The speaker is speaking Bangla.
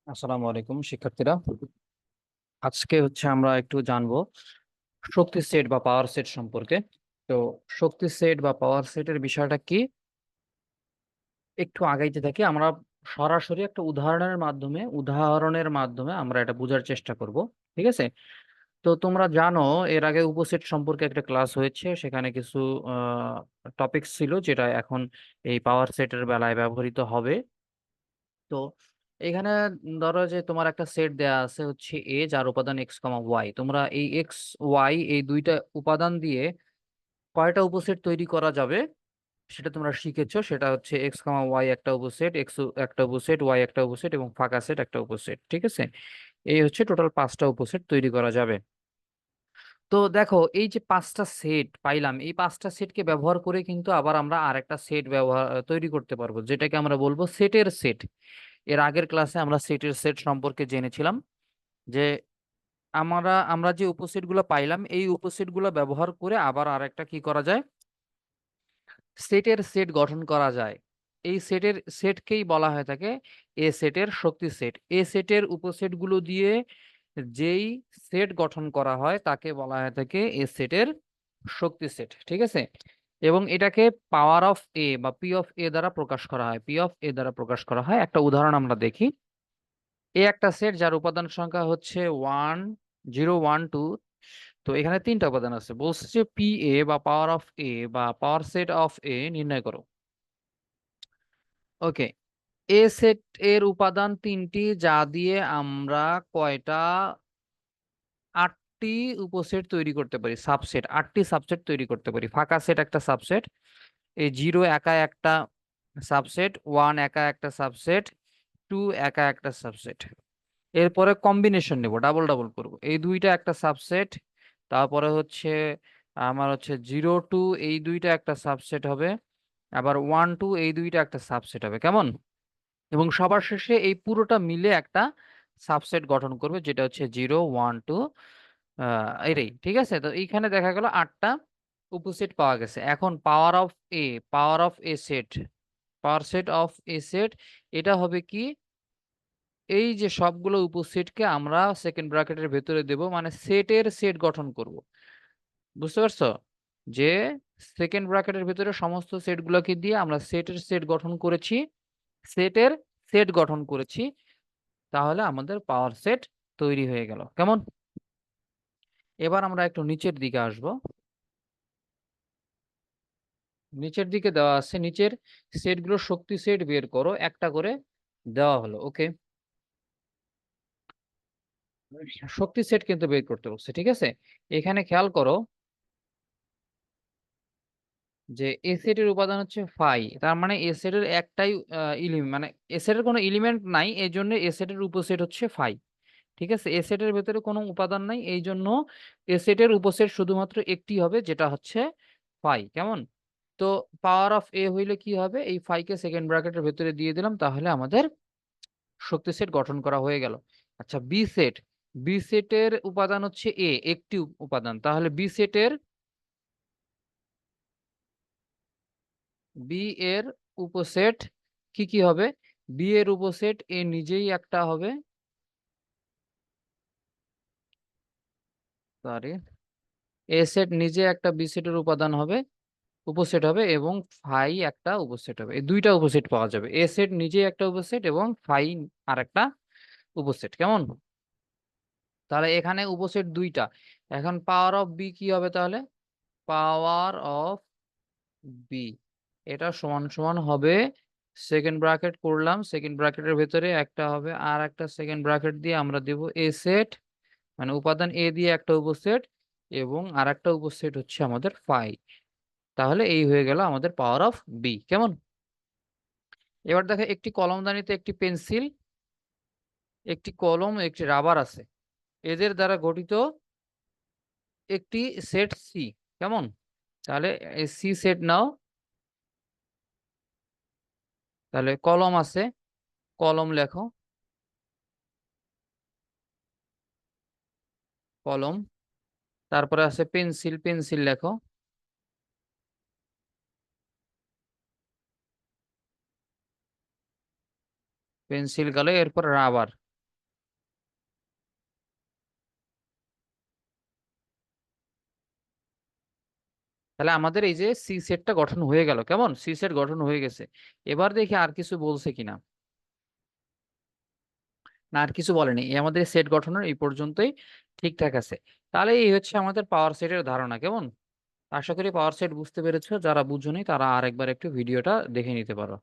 আসসালামু আলাইকুম শিক্ষার্থীরা। আজকে আমরা একটু জানবো শক্তি সেট বা পাওয়ার সেট সম্পর্কে। তো শক্তি সেট বা পাওয়ার সেটের বিষয়টা কি, একটু আগাইতে থাকি আমরা সরাসরি একটা উদাহরণের মাধ্যমে আমরা এটা বোঝার চেষ্টা করব। ঠিক আছে? তো তোমরা জানো, এর আগে উপসেট সম্পর্কে একটা ক্লাস হয়েছে, সেখানে কিছু টপিকস ছিল যেটা এখন এই পাওয়ার সেটের বেলায় ব্যবহৃত হবে। তো এখানে ধরো যে তোমার একটা সেট দেয়া আছে হচ্ছে এ, যার উপাদান এক্স কমা ওয়াই। তোমরা এই এক্স ওয়াই এই দুইটা উপাদান দিয়ে কয়টা উপসেট তৈরি করা যাবে সেটা তোমরা শিখেছো। সেটা হচ্ছে এক্স কমা ওয়াই একটা উপসেট, এক্স একটা উপসেট, ওয়াই একটা উপসেট এবং ফাঁকা সেট একটা উপসেট। ঠিক আছে? এই হচ্ছে টোটাল 5টা উপসেট তৈরি করা যাবে। তো দেখো, এই যে 5টা সেট পাইলাম, এই 5টা সেটকে ব্যবহার করে কিন্তু আবার আমরা আরেকটা সেট তৈরি করতে পারবো, যেটাকে আমরা বলবো সেটের সেট। এর আগের ক্লাসে আমরা সেটের সেট সম্পর্কে জেনেছিলাম যে আমরা আমরা যে উপসেট গুলো পাইলাম, এই উপসেট গুলো ব্যবহার করে আবার আরেকটা কি করা যায়, সেটের সেট গঠন করা যায়। এই সেটের সেটকেই বলা হয়ে থাকে এ সেটের শক্তি সেট। এ সেটের উপসেট গুলো দিয়ে যেই সেট গঠন করা হয় তাকে বলা হয়ে থাকে এ সেটের শক্তি সেট। ঠিক আছে? এবং এটাকে পাওয়ার অফ এ বা পি অফ এ দ্বারা প্রকাশ করা হয়, পি অফ এ দ্বারা প্রকাশ করা হয়। একটা উদাহরণ আমরা দেখি। এ একটা সেট যার উপাদান সংখ্যা হচ্ছে 1 0 1 2। তো এখানে 3টা উপাদান আছে, বলছে যে পি এ বা পাওয়ার অফ এ বা পাওয়ার সেট অফ এ নির্ণয় করো। ওকে, এ সেট এর উপাদান 3টি, যা দিয়ে আমরা কয়টা 8টি উপসেট তৈরি করতে পারি, সাবসেট 8টি সাবসেট তৈরি করতে পারি। ফাঁকা সেট একটা সাবসেট, এই 0 একা একটা সাবসেট, 1 একা একটা সাবসেট, 2 একা একটা সাবসেট। এরপরে কম্বিনেশন নেব, ডাবল ডাবল করব, এই দুইটা একটা সাবসেট। তারপরে আমার হচ্ছে 0 2 এই দুইটা একটা সাবসেট হবে, আবার 1 2 এই দুইটা একটা সাবসেট হবে। কেমন? এবং সবার শেষে এই পুরোটা মিলে একটা সাবসেট গঠন করবে, যেটা হচ্ছে 0 1 2 এটাই। ঠিক আছে? তো এইখানে দেখা গেল 8টা উপসেট পাওয়া গেছে। এখন a power of a set power set of a set, এটা হবে কি, এই যে সবগুলো উপসেটকে আমরা সেকেন্ড ব্র্যাকেটের ভেতরে দেব, মানে সেটের সেট গঠন করব। বুঝতে পারছো? যে সেকেন্ড ব্র্যাকেটের ভেতরে সমস্ত সেটগুলোকে দিয়ে আমরা সেটের সেট গঠন করেছি, সেটের সেট গঠন করেছি, তাহলে আমাদের পাওয়ার সেট তৈরি হয়ে গেল। কেমন? এবার আমরা একটু নিচের দিকে আসব। নিচের দিকে দেওয়া আছে, নিচের সেটগুলো শক্তি সেট বের করো, একটা করে দেওয়া হলো। ওকে, শক্তি সেট কিন্তু বের করতে বলছে। ঠিক আছে? এখানে খেয়াল করো যে এ সেটের উপাদান হচ্ছে ফাই, তার মানে এ সেটের একটাই মানে এ সেটের কোনো এলিমেন্ট নাই, এই জন্য এ সেটের উপসেট হচ্ছে ফাই। ঠিক আছে? এ সেটের ভেতরে কোনো উপাদান নাই, এই জন্য এ সেটের উপসেট শুধুমাত্র একটি হবে, যেটা হচ্ছে ফাই। কেমন? তো পাওয়ার অফ এ হইলে কি হবে, এই ফাইকে সেকেন্ড ব্র্যাকেটের ভেতরে দিয়ে দিলাম, তাহলে আমাদের শক্তি সেট গঠন করা হয়ে গেল। আচ্ছা, বি সেটের উপাদান হচ্ছে এ, একটি উপাদান, তাহলে বি এর উপসেট কি কি হবে? বি এর উপসেট এ নিজেই একটা হবে, সরি, এ সেট নিজে একটা বি সেটের উপাদান হবে, উপসেট হবে, এবং ফাই একটা উপসেট হবে। এই দুইটা উপসেট পাওয়া যাবে, এ সেট নিজে একটা উপসেট এবং ফাই আর একটা উপসেট। কেমন? তাহলে এখানে উপসেট দুইটা। এখন পাওয়ার অফ বি কি হবে তাহলে? পাওয়ার অফ বি, এটা সমান সমান হবে, সেকেন্ড ব্র্যাকেট করলাম, সেকেন্ড ব্র্যাকেটের ভেতরে একটা হবে, আর একটা সেকেন্ড ব্র্যাকেট দিয়ে আমরা দেব এ সেট, মানে উপাদান এ দিয়ে একটা উপসেট, এবং আর একটা উপসেট হচ্ছে আমাদের ফাই। তাহলে এই হয়ে গেল আমাদের পাওয়ার অফ বি। কেমন? এবার দেখো, একটি কলমদানিতে একটি পেন্সিল, একটি কলম, একটি রাবার আছে, এদের দ্বারা গঠিত একটি সেট সি। কেমন? তাহলে এই সি সেট নাও। তাহলে কলম আছে, কলম লেখো, কলম। তারপরে আছে পেন্সিল, পেন্সিল লেখো। পেন্সিল গেল, এরপর রাবার। তাহলে আমাদের এই যে সি সেটটা গঠন হয়ে গেল, কেমন সি সেট গঠন হয়ে গেছে। এবার দেখি আর কিছু বলছে কিনা। না, আর কিছু বলেনি, এই আমাদের সেট গঠনের এই পর্যন্তই ঠিকঠাক আছে। তাহলে এই হচ্ছে আমাদের পাওয়ার সেটের ধারণা, কেমন। আশা করি পাওয়ার সেট বুঝতে পেরেছো, যারা বুঝোনি তারা আরেকবার একটু ভিডিওটা দেখে নিতে পারো।